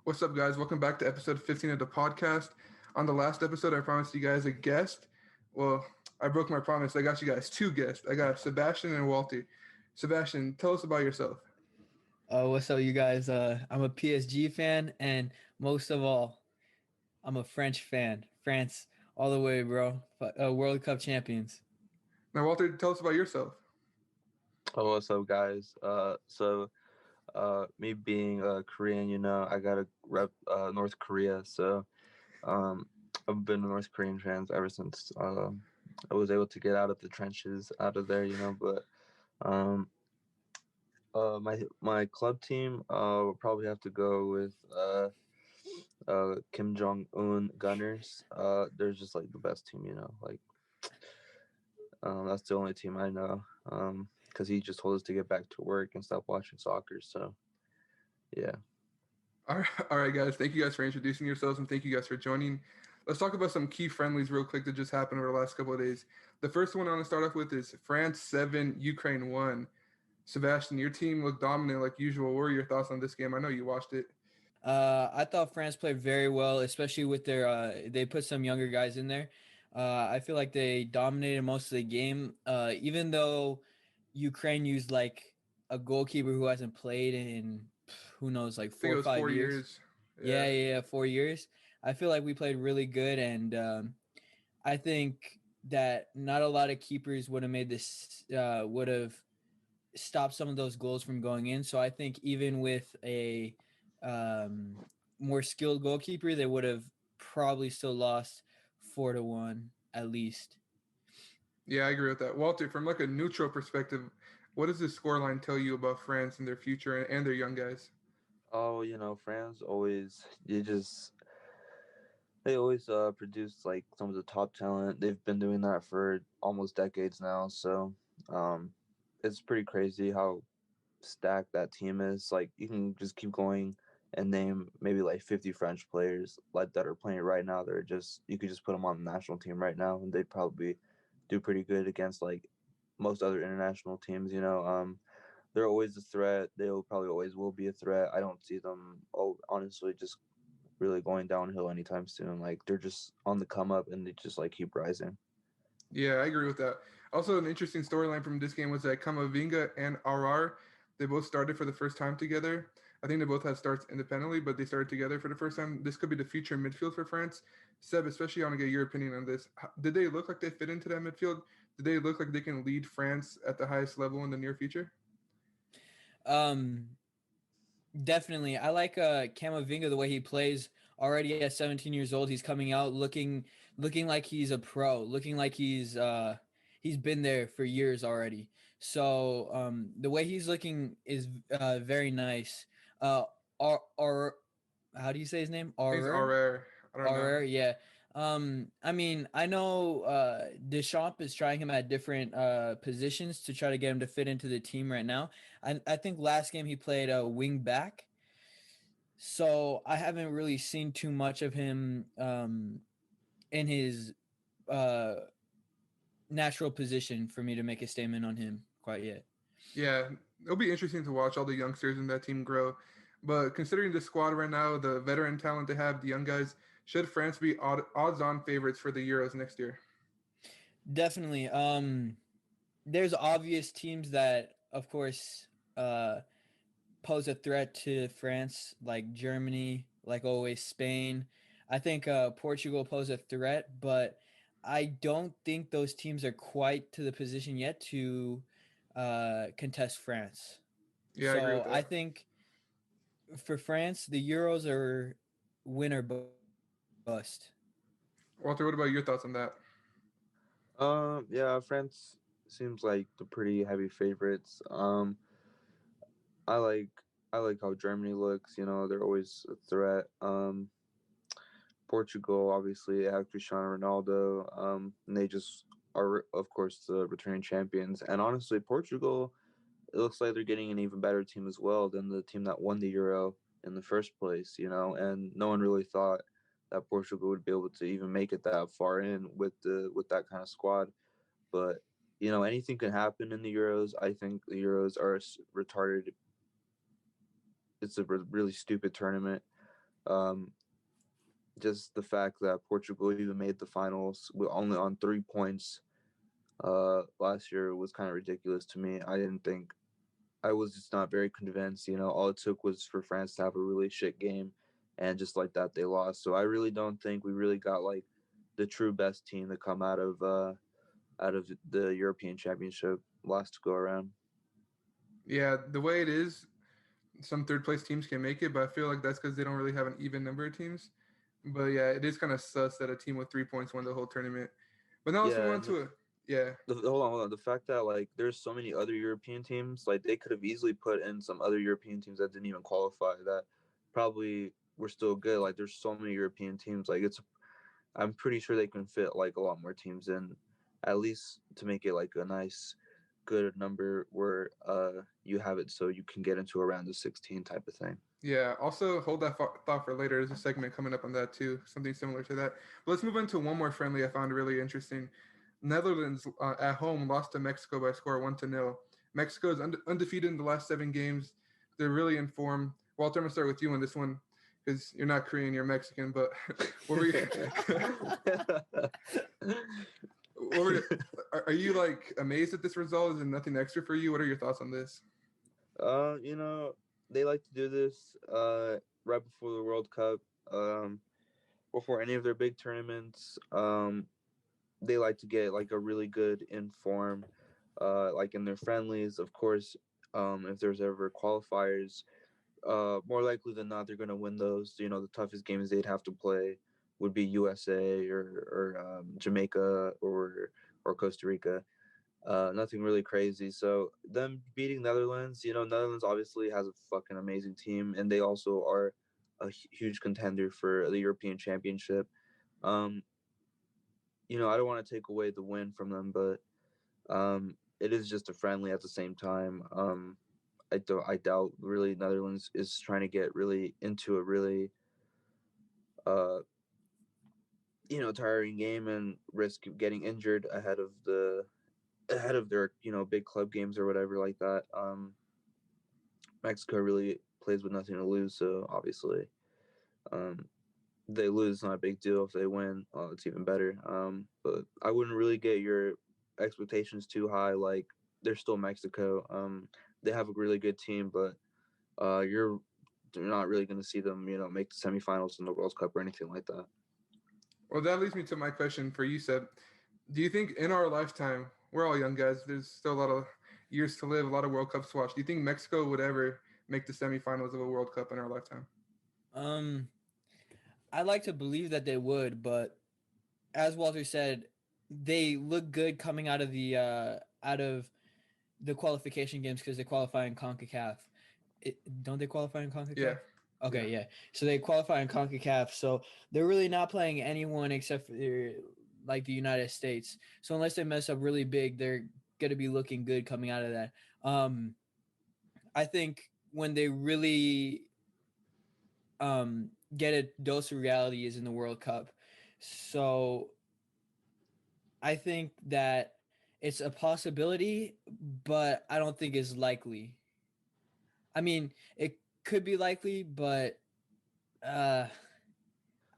What's up, guys? Welcome back to episode 15 of the podcast. On the last episode, I promised you guys a guest. Well, I broke my promise. I got you guys two guests. I got Sebastian and Walter. Sebastian, tell us about yourself. What's up, you guys? I'm a PSG fan, and most of all, I'm a French fan. France, all the way, bro. World Cup champions. Now, Walter, tell us about yourself. Oh, what's up, guys? Me being Korean, I gotta rep North Korea. Um, I've been a North Korean fan ever since I was able to get out of the trenches, out of there. But um, my club team will probably have to go with Kim Jong Un Gunners. They're just like the best team, that's the only team I know. Because he just told us to get back to work and stop watching soccer. So, yeah. All right, guys. Thank you guys for introducing yourselves and thank you guys for joining. Let's talk about some key friendlies real quick that just happened over the last couple of days. The first one I want to start off with is France 7, Ukraine 1. Sebastian, your team looked dominant like usual. What were your thoughts on this game? I know you watched it. I thought France played very well, especially with their. They put some younger guys in there. I feel like they dominated most of the game, even though Ukraine used like a goalkeeper who hasn't played in who knows, like I think four it or was five four years. years. Yeah, Yeah. yeah, yeah, 4 years. I feel like we played really good, and I think that not a lot of keepers would have made this would have stopped some of those goals from going in. So I think even with a um, more skilled goalkeeper, they would have probably still lost 4-1 at least. Yeah, I agree with that. Walter, from like a neutral perspective, what does this scoreline tell you about France and their future and their young guys? Oh, France always they always produce like some of the top talent. They've been doing that for almost decades now. So, um, it's pretty crazy how stacked that team is. Like you can just keep going and name maybe like 50 French players like that are playing right now. They're just you could just put them on the national team right now, and they'd probably do pretty good against like most other international teams. They're always a threat. They'll probably always will be a threat. I don't see them. Oh, honestly, just really going downhill anytime soon. Like they're just on the come up, and they just like keep rising. Yeah, I agree with that. Also, an interesting storyline from this game was that Kamavinga and RR, they both started for the first time together. I think they both had starts independently, but they started together for the first time. This could be the future midfield for France. Seb, especially I want to get your opinion on this. Did they look like they fit into that midfield? Did they look like they can lead France at the highest level in the near future? Um, Definitely. I like Camavinga the way he plays already at 17 years old. He's coming out looking like he's a pro, looking like he's been there for years already. So the way he's looking is very nice. Or how do you say his name? I think it's Auror? RR. I don't know. Auror, yeah. I mean, I know Deschamps is trying him at different positions to try to get him to fit into the team right now. I think last game he played a wing back, so I haven't really seen too much of him in his uh, natural position for me to make a statement on him quite yet. Yeah, it'll be interesting to watch all the youngsters in that team grow. But considering the squad right now, the veteran talent they have, the young guys, should France be odds-on favorites for the Euros next year? Definitely. There's obvious teams that, of course, pose a threat to France, like Germany, like always Spain. I think Portugal pose a threat, but I don't think those teams are quite to the position yet to contest France. Yeah, I agree So with I that. think for France, the Euros are win or bust. Walter, what about your thoughts on that? Yeah, France seems like the pretty heavy favorites. I like I like how Germany looks. They're always a threat. Portugal, obviously, they have Cristiano Ronaldo. And they just are, of course, the returning champions. And honestly, Portugal, it looks like they're getting an even better team as well than the team that won the Euro in the first place. And no one really thought that Portugal would be able to even make it that far in with that kind of squad. But anything can happen in the Euros. I think the Euros are retarded. It's a really stupid tournament. Um, just the fact that Portugal even made the finals with only on 3 points last year was kind of ridiculous to me. I didn't think I was just not very convinced. All it took was for France to have a really shit game, and just like that, they lost. So I really don't think we really got like the true best team to come out of the European Championship last go around. Yeah, the way it is, some third place teams can make it, but I feel like that's because they don't really have an even number of teams. But yeah, it is kind of sus that a team with 3 points won the whole tournament. But now let's move Yeah, on and to a yeah. hold on. The fact that like there's so many other European teams, like they could have easily put in some other European teams that didn't even qualify that probably were still good. Like there's so many European teams. Like I'm pretty sure they can fit like a lot more teams in, at least to make it like a nice, good number where you have it so you can get into a round of 16 type of thing. Yeah, also hold that thought for later. There's a segment coming up on that too, something similar to that. But let's move on to one more friendly I found really interesting. Netherlands at home lost to Mexico by a score 1-0. Mexico is undefeated in the last 7 games. They're really in form. Walter, I'm gonna start with you on this one because you're not Korean, you're Mexican. But what were you? what were, are you like amazed at this result? Is it nothing extra for you? What are your thoughts on this? You know, they like to do this right before the World Cup, before any of their big tournaments. They like to get like a really good inform, like in their friendlies. Of course, if there's ever qualifiers, more likely than not, they're gonna win those. The toughest games they'd have to play would be USA or Jamaica or Costa Rica. Nothing really crazy. So them beating Netherlands, Netherlands obviously has a fucking amazing team, and they also are a huge contender for the European Championship. Um, I don't want to take away the win from them, but it is just a friendly at the same time. I doubt really Netherlands is trying to get really into a really uh tiring game and risk getting injured ahead of their big club games or whatever like that. Mexico really plays with nothing to lose, so obviously, um, they lose not a big deal. If they win, it's even better. But I wouldn't really get your expectations too high. Like they're still Mexico. They have a really good team, but you're not really going to see them, make the semifinals in the World Cup or anything like that. Well, that leads me to my question for you, Seb. Do you think in our lifetime, we're all young guys, there's still a lot of years to live, a lot of World Cups to watch. Do you think Mexico would ever make the semifinals of a World Cup in our lifetime? Um, I like to believe that they would, but as Walter said, they look good coming out of the qualification games because they qualify in CONCACAF. Don't they qualify in Yeah. CONCACAF? Okay, Yeah. yeah. So they qualify in CONCACAF. So they're really not playing anyone except for like the United States. So unless they mess up really big, they're gonna be looking good coming out of that. I think when they really get a dose of reality is in the World Cup. So I think that it's a possibility, but I don't think it's likely. I mean, it could be likely, but uh,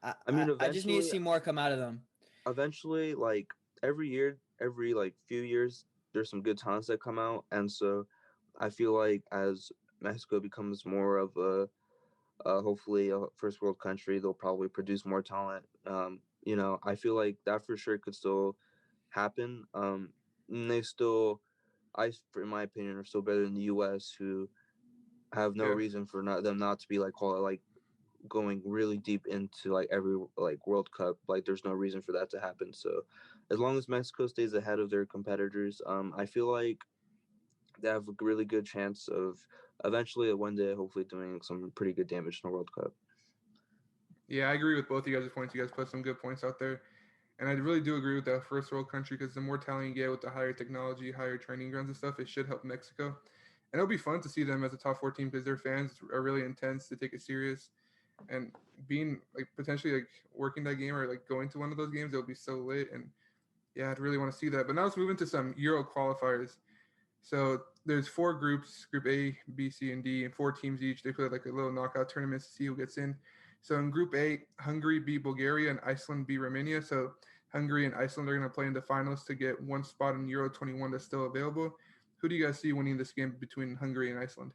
I mean, I just need to see more come out of them. eventually, like every year, every like few years, there's some good talents that come out, and so I feel like as Mexico becomes more of hopefully a first world country, they'll probably produce more talent. I feel like that for sure could still happen. And they still, in my opinion, are still better than the U.S., who have no Yeah. reason for them not to be like going really deep into like every like World Cup. Like there's no reason for that to happen. So as long as Mexico stays ahead of their competitors, I feel like they have a really good chance of eventually one day hopefully doing some pretty good damage in the World Cup. Yeah, I agree with both of you guys' points. You guys put some good points out there. And I really do agree with that first world country because the more talent you get with the higher technology, higher training grounds and stuff, it should help Mexico. And it'll be fun to see them as a top 14 because their fans are really intense. They take it serious. And being like potentially like working that game or like going to one of those games, it'll be so lit. And yeah, I'd really want to see that. But now let's move into some Euro qualifiers. So there's 4 groups: Group A, B, C, and D, and 4 teams each. They play like a little knockout tournament to see who gets in. So in Group A, Hungary beat Bulgaria and Iceland beat Romania. So Hungary and Iceland are going to play in the finals to get one spot in Euro 21 that's still available. Who do you guys see winning this game between Hungary and Iceland?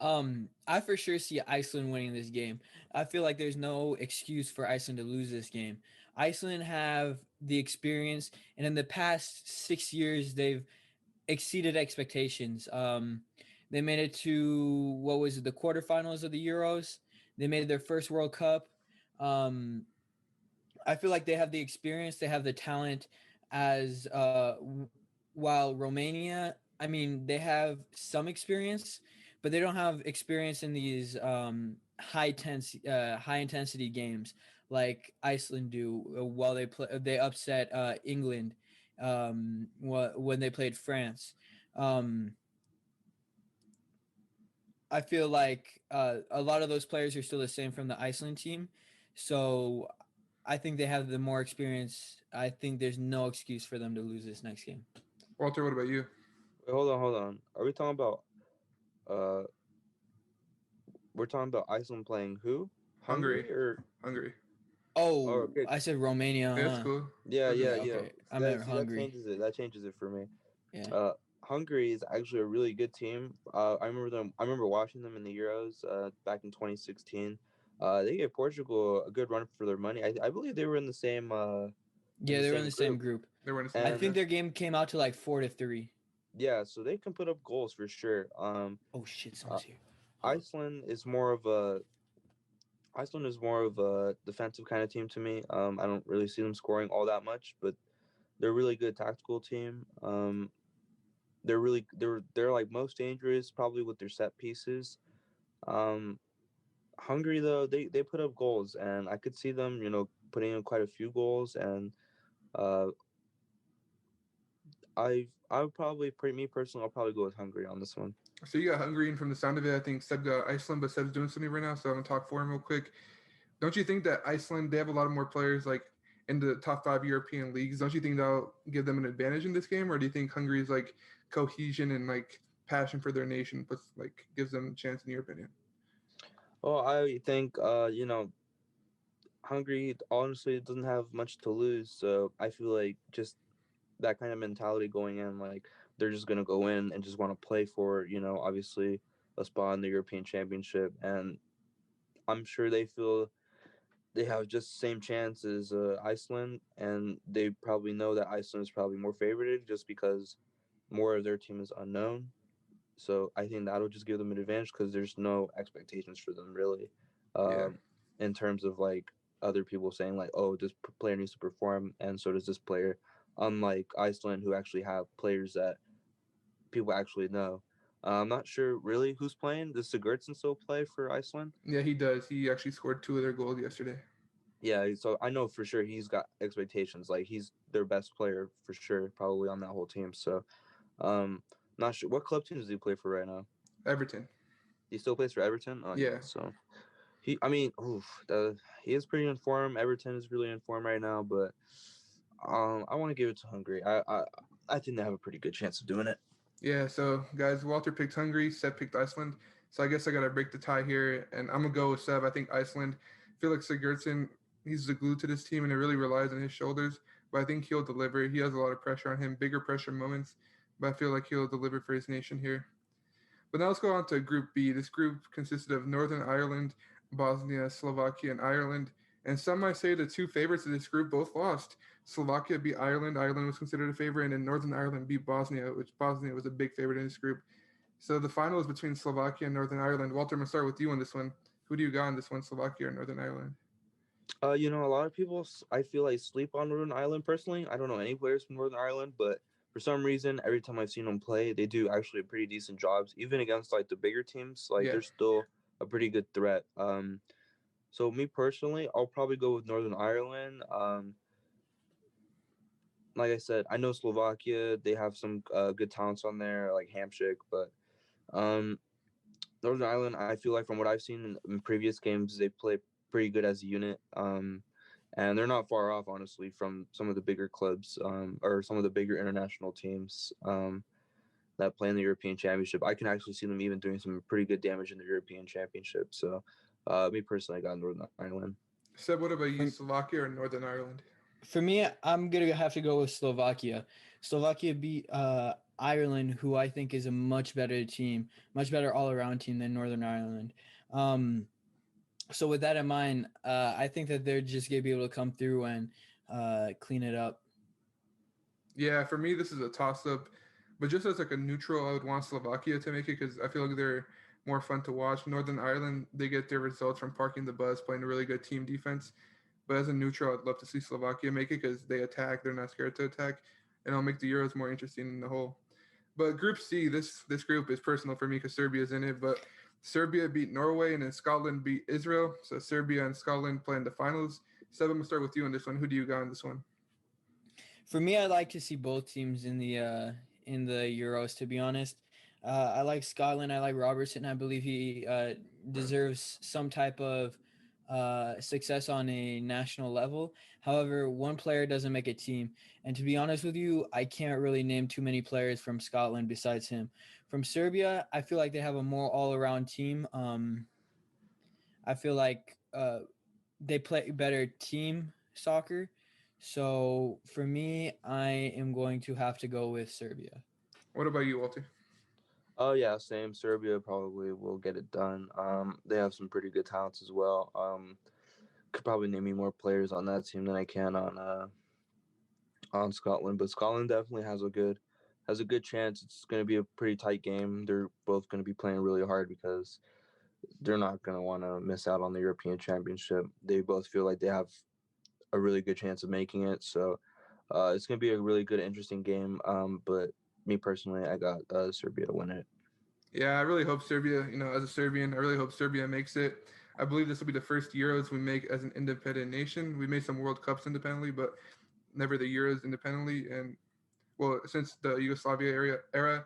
I for sure see Iceland winning this game. I feel like there's no excuse for Iceland to lose this game. Iceland have the experience, and in the past 6 years, they've exceeded expectations. They made it to what was it, the quarterfinals of the Euros. They made their first World Cup. Um, I feel like they have the experience, they have the talent. As while Romania, I mean, they have some experience, but they don't have experience in these high intensity games like Iceland do. While they upset England when they played France. Um, I feel like a lot of those players are still the same from the Iceland team, so I think they have the more experience. I think there's no excuse for them to lose this next game. Walter, what about you? Wait, hold on. Are we talking about uh we're talking about Iceland playing who? Hungary. Hungary or Hungary. oh, Oh, okay. I said Romania, Yeah, that's huh? cool. Yeah, Doesn't yeah, Yeah, matter. yeah. okay. I That meant see that Hungary. changes it. That changes it for me. Yeah. Hungary is actually a really good team. I remember them. I remember watching them in the Euros back in 2016. They gave Portugal a good run for their money. I believe they were in Yeah, the they were in same the same group, group. They were in the same I group. and think Yeah. their game came out to like 4-3. yeah, so they can put up goals for sure. Oh shit, Uh, someone's here. Hold on. Iceland is more of a Iceland is more of a defensive kind of team to me. I don't really see them scoring all that much, but they're a really good tactical team. They're like most dangerous probably with their set pieces. Um, Hungary though they put up goals, and I could see them putting in quite a few goals, and uh, I would probably me personally I'll probably go with Hungary on this one. So you got Hungary, and from the sound of it, I think Seb got Iceland, but Seb's doing something right now, so I'm gonna talk for him real quick. Don't you think that Iceland, they have a lot of more players like in the top five European leagues? Don't you think that'll give them an advantage in this game, or do you think Hungary's like cohesion and like passion for their nation puts like gives them a chance in your opinion? Well, I think Hungary honestly doesn't have much to lose, so I feel like just that kind of mentality going in, like they're just gonna go in and just want to play for obviously a spot in the European Championship, and I'm sure they feel they have just the same chance as Iceland, and they probably know that Iceland is probably more favorited just because more of their team is unknown. So I think that'll just give them an advantage because there's no expectations for them really, Yeah. um, in terms of like other people saying like, oh, this player needs to perform, and so does this player. Unlike Iceland, who actually have players that people actually know. I'm not sure really who's playing. Does Sigurdsson still play for Iceland? Yeah, he does. He actually scored two of their goals yesterday. Yeah, so I know for sure he's got expectations. Like he's their best player for sure, probably on that whole team. So, um, not sure what club team does he play for right now. Everton. He still plays for Everton. Oh yeah, Yeah. so I mean, he is pretty informed. Everton is really informed right now, but I want to give it to Hungary. I think they have a pretty good chance of doing it. Yeah, so guys, Walter picked Hungary, Seb picked Iceland. So I guess I gotta break the tie here, and I'm gonna go with Seb. I think Iceland. Felix Sigurdsson, he's the glue to this team, and it really relies on his shoulders. But I think he'll deliver. He has a lot of pressure on him, bigger pressure moments. But I feel like he'll deliver for his nation here. But now let's go on to Group B. This group consisted of Northern Ireland, Bosnia, Slovakia, and Ireland. And some might say the two favorites of this group both lost. Slovakia beat Ireland. Ireland was considered a favorite, and then Northern Ireland beat Bosnia, which Bosnia was a big favorite in this group. So the final is between Slovakia and Northern Ireland. Walter, I'm gonna start with you on this one. Who do you got on this one, Slovakia or Northern Ireland? A lot of people I feel like sleep on Northern Ireland. Personally, I don't know any players from Northern Ireland, but for some reason, every time I've seen them play, they do actually pretty decent jobs, even against like the bigger teams. Like Yeah. they're still a pretty good threat. So me personally, I'll probably go with Northern Ireland. Like I said, I know Slovakia, they have some good talents on there, like Hamšík, but um, Northern Ireland, I feel like from what I've seen in previous games, they play pretty good as a unit. And they're not far off, honestly, from some of the bigger clubs or some of the bigger international teams that play in the European Championship. I can actually see them even doing some pretty good damage in the European Championship. So Me personally, I got Northern Ireland. Seb, what about you? For, Slovakia or Northern Ireland? for me, I'm gonna have to go with Slovakia. Slovakia beat Ireland, who I think is a much better team, much better all around team than Northern Ireland. Um, so with that in mind, I think that they're just gonna be able to come through and clean it up. Yeah, for me, this is a toss up. But just as like a neutral, I would want Slovakia to make it because I feel like they're more fun to watch. Northern Ireland, they get their results from parking the bus, playing a really good team defense. But as a neutral, I'd love to see Slovakia make it because they attack. They're not scared to attack, and it'll make the Euros more interesting in the whole. But Group C, this group is personal for me because Serbia's in it. But Serbia beat Norway, and then Scotland beat Israel. So Serbia and Scotland play in the finals. Seb, I'm gonna start with you on this one. Who do you got on this one? For me, I like to see both teams in the Euros. To be honest, I like Scotland. I like Robertson. I believe he deserves some type of success on a national level. However, one player doesn't make a team, and to be honest with you, I can't really name too many players from Scotland besides him. From Serbia, I feel like they have a more all-around team. I feel like they play better team soccer. So for me, I am going to have to go with Serbia. What about you, Walter? Oh yeah, same. Serbia probably will get it done. They have some pretty good talents as well. Could probably name me more players on that team than I can on Scotland, but Scotland definitely has a good chance. It's going to be a pretty tight game. They're both going to be playing really hard because they're not going to want to miss out on the European Championship. They both feel like they have a really good chance of making it. So it's going to be a really good, interesting game. But me personally, I got Serbia to win it. Yeah, I really hope Serbia, as a Serbian, I really hope Serbia makes it. I believe this will be the first Euros we make as an independent nation. We made some World Cups independently, but never the Euros independently. And well, since the Yugoslavia era,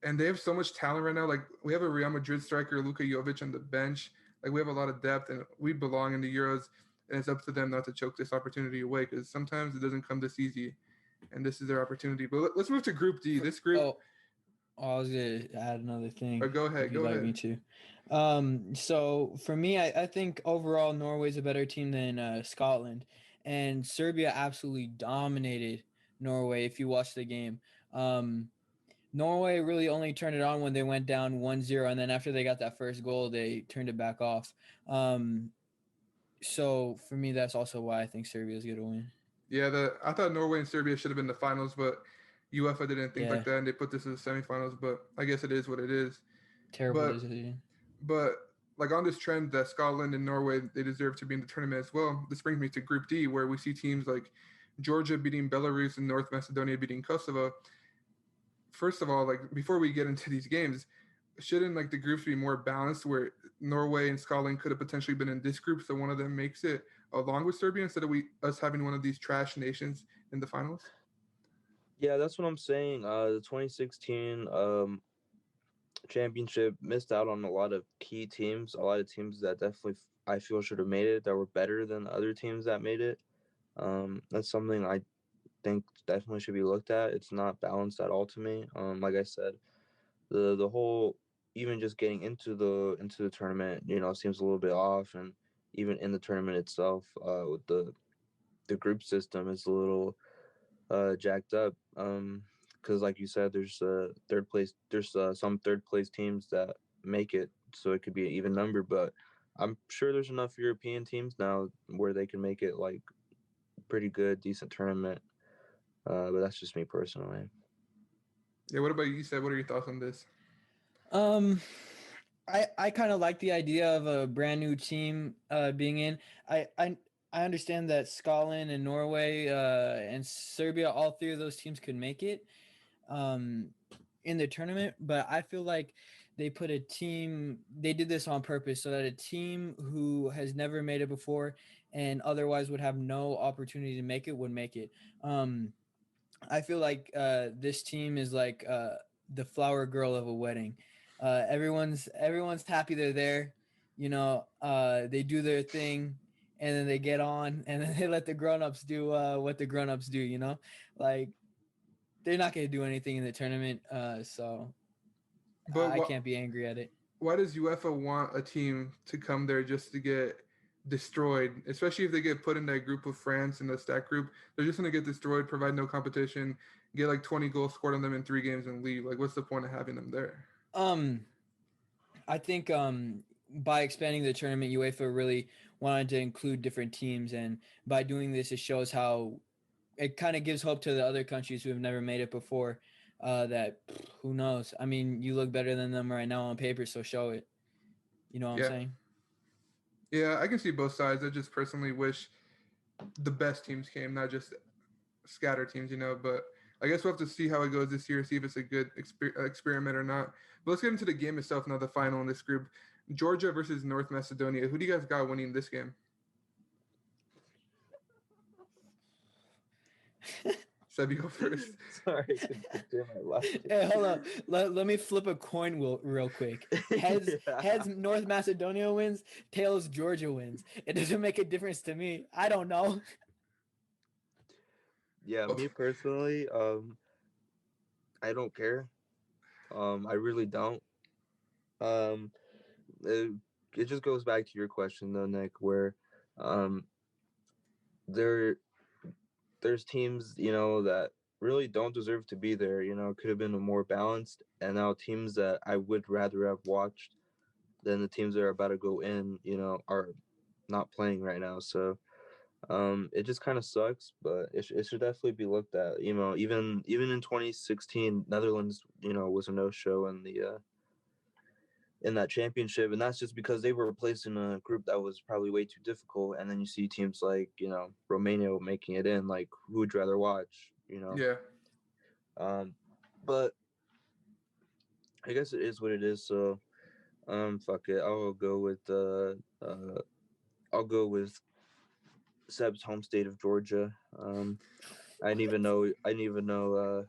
and they have so much talent right now. Like we have a Real Madrid striker, Luka Jovic, on the bench. Like we have a lot of depth, and we belong in the Euros. And it's up to them not to choke this opportunity away because sometimes it doesn't come this easy, and this is their opportunity. But let's move to Group D. This group. Oh, I was gonna add another Oh, thing go if ahead. you'd Go like me ahead. to. So for me, I think overall Norway's a better team than Scotland, and Serbia absolutely dominated Norway. If you watch the game, um, Norway really only turned it on when they went down 1-0, and then after they got that first goal, they turned it back off. Um, so for me, that's also why I think Serbia is going to win. Yeah, I thought Norway and Serbia should have been the finals, but UEFA didn't think Yeah, like that, and they put this in the semifinals. But I guess it is what it is. terrible But decision. but like on this trend that Scotland and Norway they deserve to be in the tournament as well. This brings me to Group D, where we see teams like Georgia beating Belarus and North Macedonia beating Kosovo. First of all, like before we get into these games, shouldn't like the groups be more balanced, where Norway and Scotland could have potentially been in this group, so one of them makes it along with Serbia instead of us having one of these trash nations in the finals? Yeah, that's what I'm saying. The 2016 championship missed out on a lot of key teams, a lot of teams that definitely I feel should have made it that were better than other teams that made it. That's something I think definitely should be looked at. It's not balanced at all to me. Like I said, the whole even just getting into the tournament, seems a little bit off, and even in the tournament itself, with the group system is a little jacked up. Because like you said, there's third place. There's some third place teams that make it, so it could be an even number. But I'm sure there's enough European teams now where they can make it like pretty good, decent tournament. But that's just me personally. Yeah, what about you, Seb? What are your thoughts on this? Um, I kind of like the idea of a brand new team being in. I I I understand that Scotland and Norway and Serbia, all three of those teams could make it um, in the tournament, but I feel like they put a team. They did this on purpose so that a team who has never made it before and otherwise would have no opportunity to make it would make it. Um, I feel like this team is like the flower girl of a wedding. Everyone's happy they're there. They do their thing, and then they get on, and then they let the grown-ups do what the grown-ups do. Like they're not gonna do anything in the tournament, so But I can't be angry at it. why does UEFA want a team to come there just to get destroyed? Especially if they get put in that group of France in the stack group, they're just gonna get destroyed, provide no competition, get like 20 goals scored on them in 3 games and leave. Like, what's the point of having them there? Um, I think by expanding the tournament, UEFA really wanted to include different teams, and by doing this, it shows how it kind of gives hope to the other countries who have never made it before. That who knows? I mean, you look better than them right now on paper, so show it. You know what I'm Yeah, saying? yeah, I can see both sides. I just personally wish the best teams came, not just scatter teams, But I guess we'll have to see how it goes this year, see if it's a good experiment or not. But let's get into the game itself now, the final in this group. Georgia versus North Macedonia. Who do you guys got winning this game? Seb, you go first. Sorry, could do my luck. Hey, hold up. Let me flip a coin real quick. Heads, Yeah. heads, North Macedonia wins. Tails, Georgia wins. It doesn't make a difference to me. I don't know. Yeah, me personally, I don't care. I really don't. Um, it, it just goes back to your question though, Nick, where um there there's teams, that really don't deserve to be there. Could have been more balanced, and now teams that I would rather have watched than the teams that are about to go in, are not playing right now. So it just kind of sucks, but it should definitely be looked at. Even in 2016, Netherlands, was a no show in that championship, and that's just because they were placed in a group that was probably way too difficult. And then you see teams like Romania making it in. Like, who would you rather watch? Yeah. But I guess it is what it is. So fuck it. I'll go with Seb's home state of Georgia. I didn't even know the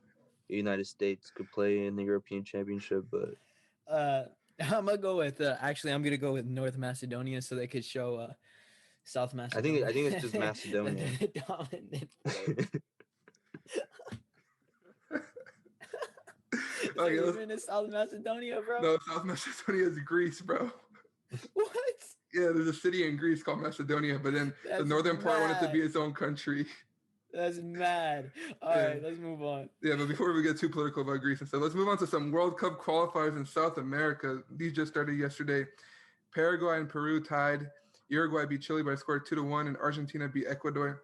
United States could play in the European Championship, but I'm gonna go with. Actually, I'm gonna go with North Macedonia so they could show South I think Macedonia. it's just Macedonia. The dominant force. Okay, Even in South Macedonia, bro. no, South Macedonia is Greece, bro. What? Yeah, there's a city in Greece called Macedonia, but then the That's northern part wanted to be mad. its own country. That's mad. All Yeah. right, let's move on. Yeah, but before we get too political about Greece and stuff, let's move on to some World Cup qualifiers in South America. These just started yesterday. Paraguay and Peru tied. Uruguay beat Chile by a score of 2-1, and Argentina beat Ecuador.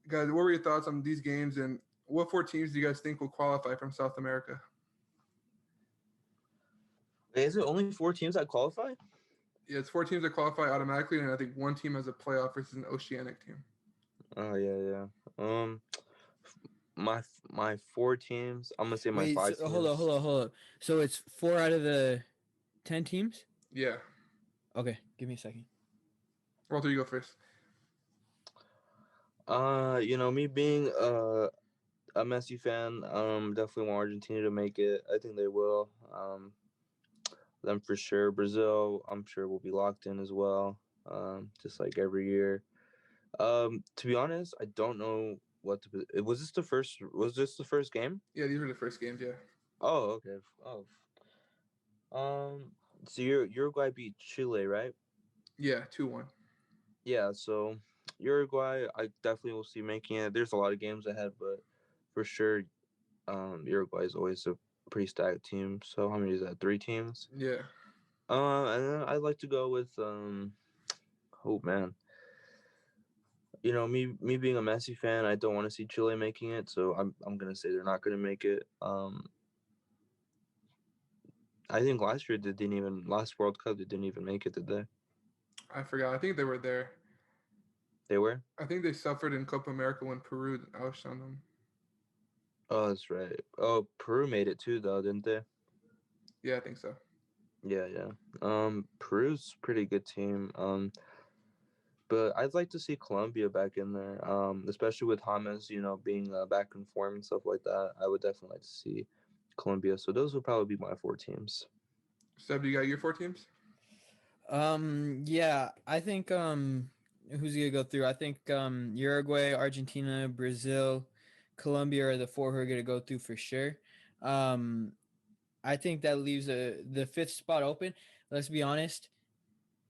Guys, what were your thoughts on these games, and what 4 teams do you guys think will qualify from South America? Is it only 4 teams that qualify? Yeah, it's 4 teams that qualify automatically, and I think 1 team has a playoff versus an oceanic team. Oh yeah. My 4 teams. I'm gonna say my Wait, 5 so, teams. hold up. So it's 4 out of the 10 teams? Yeah. Okay, give me a second. Walter, you go first. Me being a Messi fan, definitely want Argentina to make it. I think they will. Them for sure. Brazil, I'm sure will be locked in as well. Just like every year. To be honest, I don't know what to. Was this the first? Was this the first game? Yeah, these were the first games, yeah. Oh, okay. Oh. So Uruguay beat Chile, right? Yeah, 2-1. Yeah. So Uruguay, I definitely will see making it. There's a lot of games ahead, but for sure, Uruguay is always a pretty stacked team. So how many is that? 3 teams. Yeah. And then I'd like to go with oh man. Me being a Messi fan, I don't want to see Chile making it, so I'm gonna say they're not gonna make it. I think last World Cup they didn't even make it, did they? I forgot. I think they were there. They were? I think they suffered in Copa America when Peru outshone them. Oh, that's right. Oh, Peru made it too, though, didn't they? Yeah, I think so. Yeah. Peru's a pretty good team. But I'd like to see Colombia back in there. Especially with James, being back in form and stuff like that. I would definitely like to see Colombia. So those would probably be my 4 teams. Seb, you got your 4 teams? Yeah, I think who's gonna go through? I think Uruguay, Argentina, Brazil, Colombia are the 4 who are gonna go through for sure. I think that leaves the 5th spot open. let's be honest,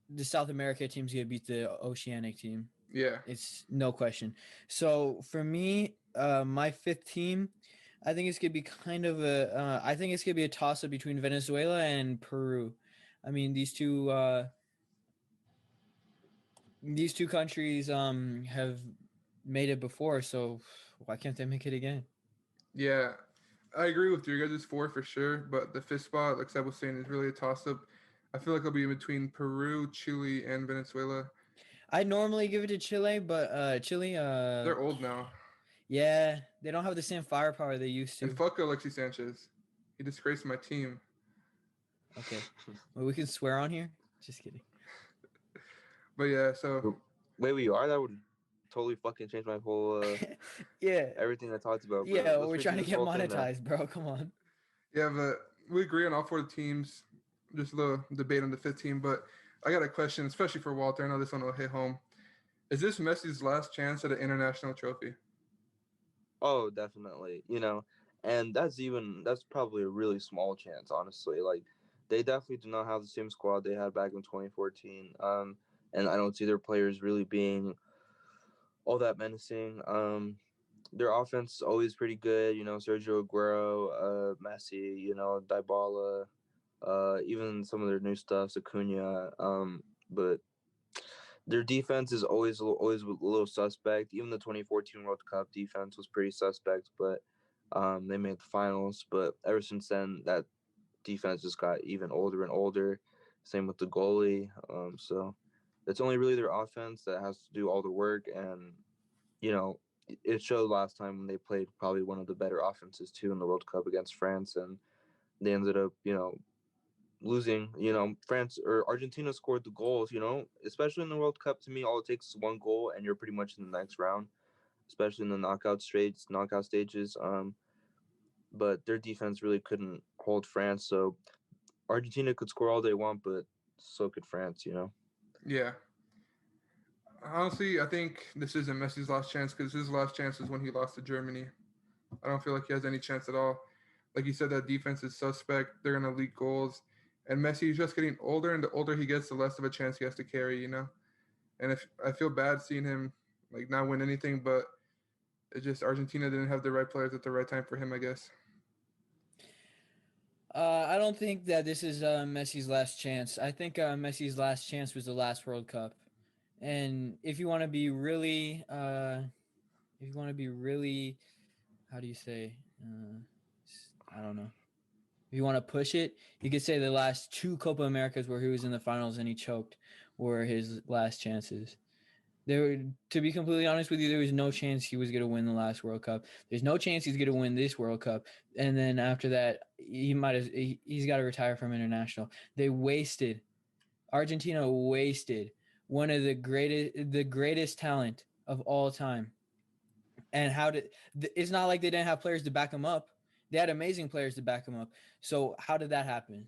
the South America team's gonna beat the Oceanic team. Yeah. It's no question. So for me, my fifth team, I think it's gonna be kind of a. I think it's gonna be a toss up between Venezuela and Peru. I mean, these two countries have made it before, so why can't they make it again? Yeah. I agree with you. Guys' four for sure, but the fifth spot, like Seb was saying, is really a toss up. I feel like it'll be in between Peru, Chile, and Venezuela. I normally give it to Chile, but Chile, They're old now. yeah, they don't have the same firepower they used And to. fuck Alexis Sanchez. He disgraced my team. Okay, well, we can swear on here. Just kidding. But yeah, so Wait, we are? That would totally fucking change my whole Yeah, everything I talked about. But yeah, let's we're trying redo to this get whole thing now. monetized, bro. Come on. yeah, but we agree on all four teams. Just a little debate on the fifth team, but I got a question, especially for Walter. I know this one will hit home. Is this Messi's last chance at an international trophy? Oh, definitely. And that's probably a really small chance, honestly. Like they definitely do not have the same squad they had back in 2014. And I don't see their players really being all that menacing. Their offense is always pretty good. Sergio Aguero, Messi, Dybala, even some of their new stuff, Acuna. But their defense is always a little suspect. Even the 2014 World Cup defense was pretty suspect, but they made the finals. But ever since then, that defense just got even older and older. Same with the goalie. So it's only really their offense that has to do all the work, and it showed last time when they played probably one of the better offenses too in the World Cup against France, and they ended up losing. France or Argentina scored the goals. Especially in the World Cup, to me, all it takes is one goal, and you're pretty much in the next round, especially in the knockout stages. But their defense really couldn't hold France. So Argentina could score all they want, but so could France. Yeah. Honestly, I think this isn't Messi's last chance because his last chance is when he lost to Germany. I don't feel like he has any chance at all. Like you said, that defense is suspect. They're gonna leak goals, and Messi is just getting older, and the older he gets, the less of a chance he has to carry. And if I feel bad seeing him like not win anything, but it's just Argentina didn't have the right players at the right time for him, I guess. I don't think that this is Messi's last chance. I think Messi's last chance was the last World Cup. And if you want to be really, how do you say? I don't know. If you want to push it, you could say the last two Copa Americas where he was in the finals and he choked were his last chances. To be completely honest with you, there was no chance he was going to win the last World Cup. There's no chance he's going to win this World Cup. And then after that, he's got to retire from international. Argentina wasted one of the greatest talent of all time. And it's not like they didn't have players to back him up. They had amazing players to back him up. So how did that happen?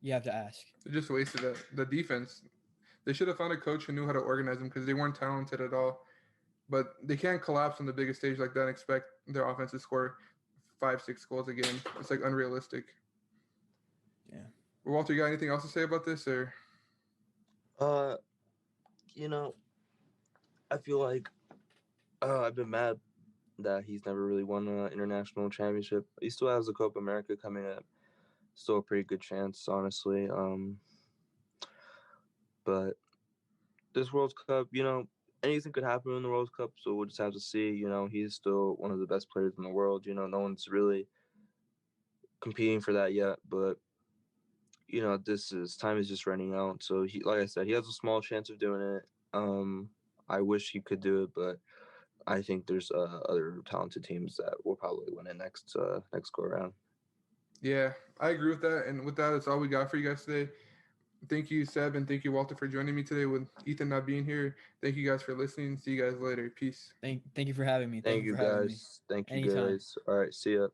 You have to ask. They just wasted the defense. They should have found a coach who knew how to organize them because they weren't talented at all. But they can't collapse on the biggest stage like that and expect their offense to score 5, 6 goals a game. It's like unrealistic. Yeah. Walter, you got anything else to say about this, or? Uh, you know, I feel like I've been mad that he's never really won an international championship. He still has the Copa America coming up. Still a pretty good chance, honestly. But this World Cup, anything could happen in the World Cup, so we'll just have to see. He's still one of the best players in the world. No one's really competing for that yet, but this is time is just running out. So he, like I said, he has a small chance of doing it. I wish he could do it, but I think there's other talented teams that will probably win it next go around. Yeah, I agree with that. And with that, that's all we got for you guys today. Thank you, Seb, and thank you, Walter, for joining me today with Ethan not being here. Thank you guys for listening. See you guys later. Peace. Thank you for having me. Thank You you for having me. guys. Thank you Anytime. guys. All right, see ya.